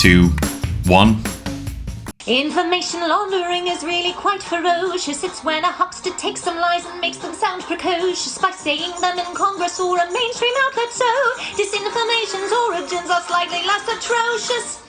2, 1. Information laundering is really quite ferocious. It's when a huckster takes some lies and makes them sound precocious by saying them in Congress or a mainstream outlet. So disinformation's origins are slightly less atrocious.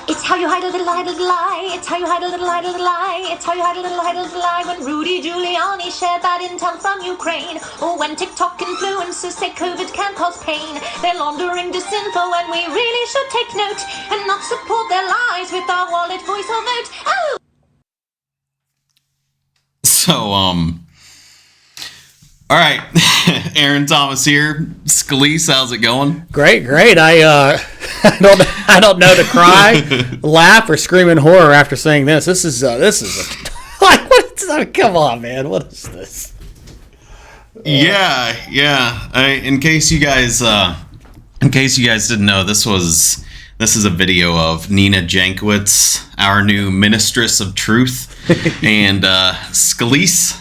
It's how you hide a little lie. It's how you hide a little lie. It's how you hide a little lie. When Rudy Giuliani shared bad intel from Ukraine, or when TikTok influencers say COVID can cause pain. They're laundering disinfo and we really should take note and not support their lies with our wallet, voice, or vote. Oh! So, all right, Aaron Thomas here. Scalise, how's it going? Great. I don't know to cry, laugh, or scream in horror after saying this. This is like what? Come on, man. What is this? Yeah. In case you guys didn't know, this is a video of Nina Jankowics, our new Ministress of Truth, and Scalise.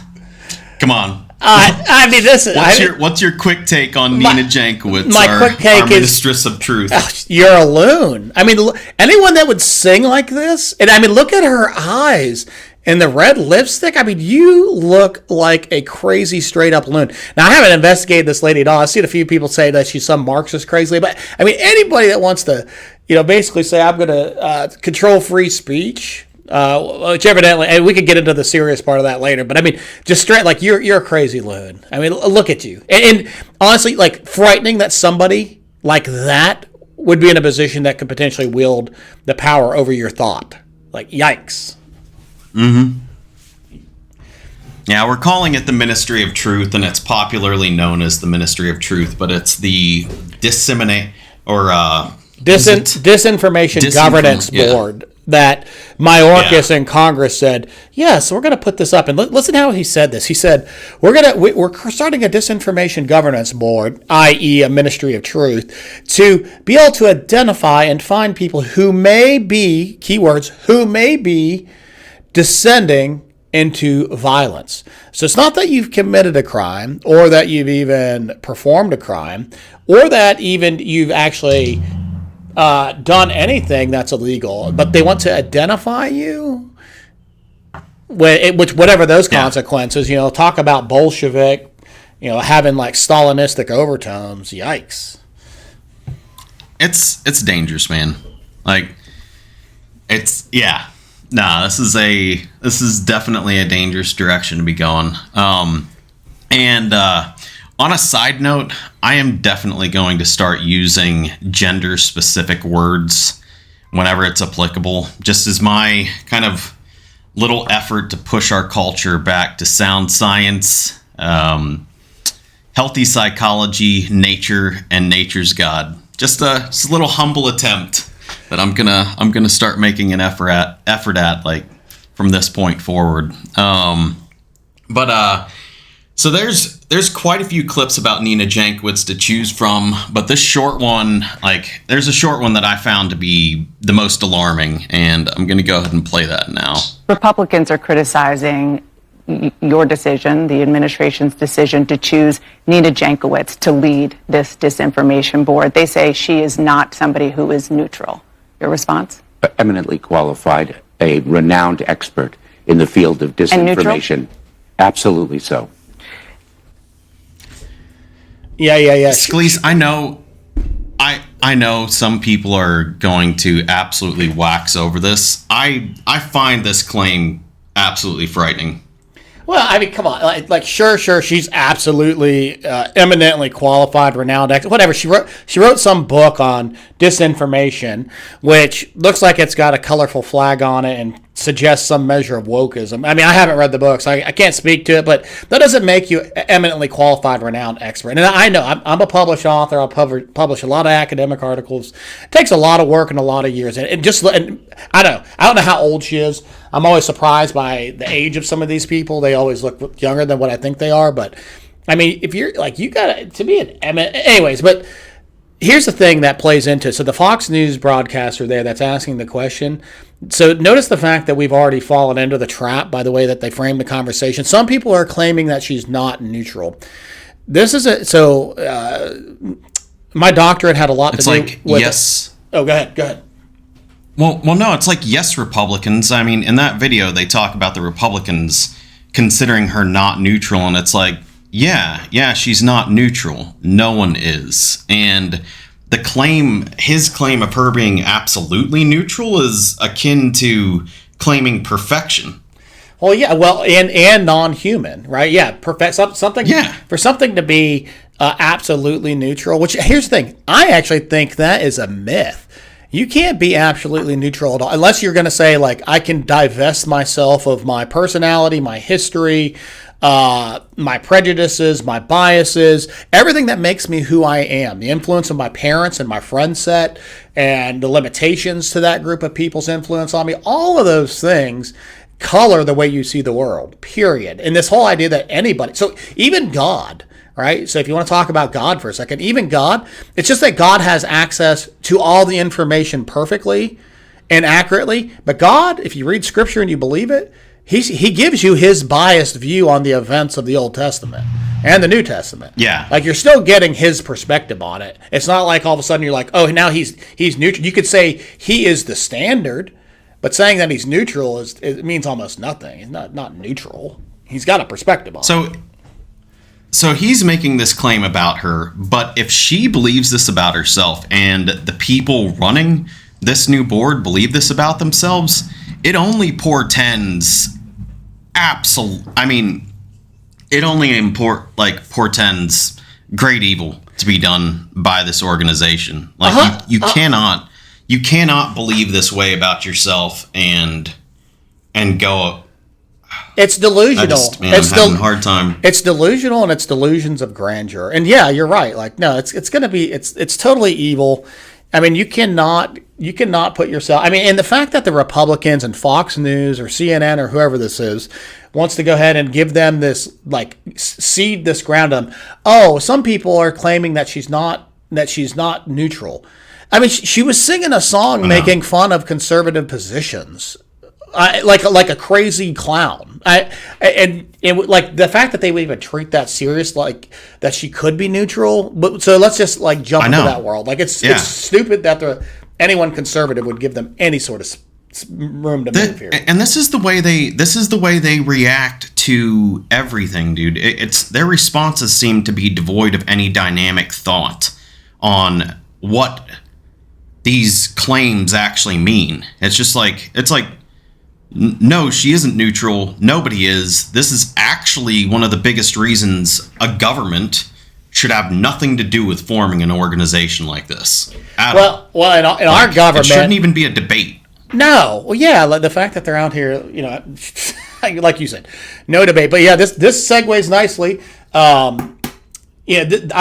Come on. I mean, this is. What's your quick take on Nina Jankowics, quick take our Ministress of Truth? You're a loon. I mean, anyone that would sing like this, and I mean, look at her eyes and the red lipstick. I mean, you look like a crazy, straight up loon. Now, I haven't investigated this lady at all. I've seen a few people say that she's some Marxist crazy, but I mean, anybody that wants to, basically say I'm going to control free speech. Which evidently, and we could get into the serious part of that later, but I mean, just straight, like, you're a crazy loon. I mean, look at you. And honestly, like, frightening that somebody like that would be in a position that could potentially wield the power over your thought. Like, yikes. Mm-hmm. Yeah, we're calling it the Ministry of Truth, and it's popularly known as the Ministry of Truth, but it's the Disinformation Governance Board. That Mayorkas in Congress said, yes, we're going to put this up. And listen how he said this. He said, we're starting a Disinformation Governance Board, i.e. a Ministry of Truth, to be able to identify and find people who may be, keywords, who may be descending into violence. So it's not that you've committed a crime or that you've even performed a crime or that even you've actually done anything that's illegal, but they want to identify you, which whatever those consequences, talk about Bolshevik, having like Stalinistic overtones. Yikes! It's dangerous, man. Like, this is definitely a dangerous direction to be going. On a side note, I am definitely going to start using gender-specific words whenever it's applicable, just as my kind of little effort to push our culture back to sound science, healthy psychology, nature, and nature's God. Just a little humble attempt that I'm gonna start making an effort at like from this point forward. So there's quite a few clips about Nina Jankowics to choose from, but this short one, there's a short one that I found to be the most alarming, and I'm going to go ahead and play that now. Republicans are criticizing your decision, the administration's decision to choose Nina Jankowics to lead this disinformation board. They say she is not somebody who is neutral. Your response? Eminently qualified, a renowned expert in the field of disinformation. Absolutely so. Yeah. Scalise, I know some people are going to absolutely wax over this. I find this claim absolutely frightening. Well, I mean, come on. Sure, she's absolutely eminently qualified, renowned expert. Whatever. She wrote some book on disinformation, which looks like it's got a colorful flag on it and suggests some measure of wokeism. I mean, I haven't read the book, so I can't speak to it, but that doesn't make you eminently qualified, renowned expert. And I know I'm a published author. I'll publish a lot of academic articles. It takes a lot of work and a lot of years. And I don't know how old she is. I'm always surprised by the age of some of these people. They always look younger than what I think they are. But I mean, if you're you got to be an eminent. Anyways, but here's the thing that plays into it. So the Fox News broadcaster there that's asking the question. So notice the fact that we've already fallen into the trap by the way that they frame the conversation. Some people are claiming that she's not neutral. This is my doctorate had a lot to do with yes, Oh, go ahead. Go ahead. Well, no, it's like, yes, Republicans. I mean, in that video, they talk about the Republicans considering her not neutral, and it's like, yeah, she's not neutral. No one is. And his claim of her being absolutely neutral is akin to claiming perfection. Well, yeah, and non-human, right? Yeah, something. Yeah. For something to be absolutely neutral. Which, here's the thing, I actually think that is a myth. You can't be absolutely neutral at all, unless you're going to say, like, I can divest myself of my personality, my history, my prejudices, my biases, everything that makes me who I am, the influence of my parents and my friend set, and the limitations to that group of people's influence on me. All of those things color the way you see the world, period. And this whole idea that anybody, so even God, right? So if you want to talk about God for a second, even God, it's just that God has access to all the information perfectly and accurately. But God, if you read scripture and you believe it, he gives you his biased view on the events of the Old Testament and the New Testament. Yeah. Like, you're still getting his perspective on it. It's not like all of a sudden you're like, oh, now he's neutral. You could say he is the standard, but saying that he's neutral it means almost nothing. He's not neutral. He's got a perspective on it. So he's making this claim about her, but if she believes this about herself and the people running this new board believe this about themselves, it only portends portends great evil to be done by this organization. Like, you cannot believe this way about yourself and go. It's delusional. I'm having a hard time. It's delusional, and it's delusions of grandeur. And yeah, you're right. Like, no, it's going to be, it's totally evil. I mean, you cannot put yourself, I mean, and the fact that the Republicans and Fox News or CNN or whoever this is wants to go ahead and give them this, like, seed this ground on, oh, some people are claiming that she's not neutral. I mean, she was singing a song making fun of conservative positions. Like a crazy clown. And like the fact that they would even treat that serious, like that she could be neutral. But so let's just like jump into that world. Like, it's stupid that anyone conservative would give them any sort of room to move here. And this is the way they react to everything, dude. It's their responses seem to be devoid of any dynamic thought on what these claims actually mean. It's like. No, she isn't neutral. Nobody is. This is actually one of the biggest reasons a government should have nothing to do with forming an organization like this. Well, in our government, it shouldn't even be a debate. No, well, yeah, like the fact that they're out here, like you said, no debate. But yeah, this segues nicely. I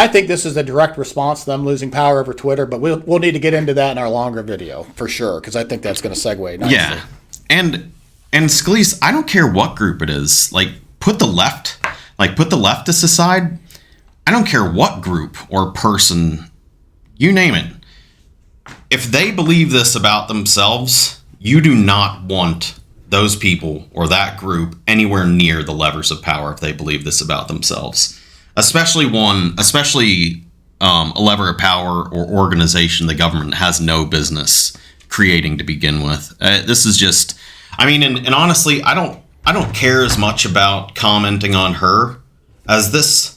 think this is a direct response to them losing power over Twitter, but we'll need to get into that in our longer video for sure, because I think that's going to segue nicely. Yeah, and Scalise, I don't care what group it is. Like, put the leftists aside. I don't care what group or person, you name it. If they believe this about themselves, you do not want those people or that group anywhere near the levers of power if they believe this about themselves. Especially a lever of power or organization the government has no business creating to begin with. This is just, and honestly, I don't care as much about commenting on her as this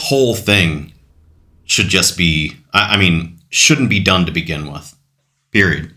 whole thing should just be, shouldn't be done to begin with. Period.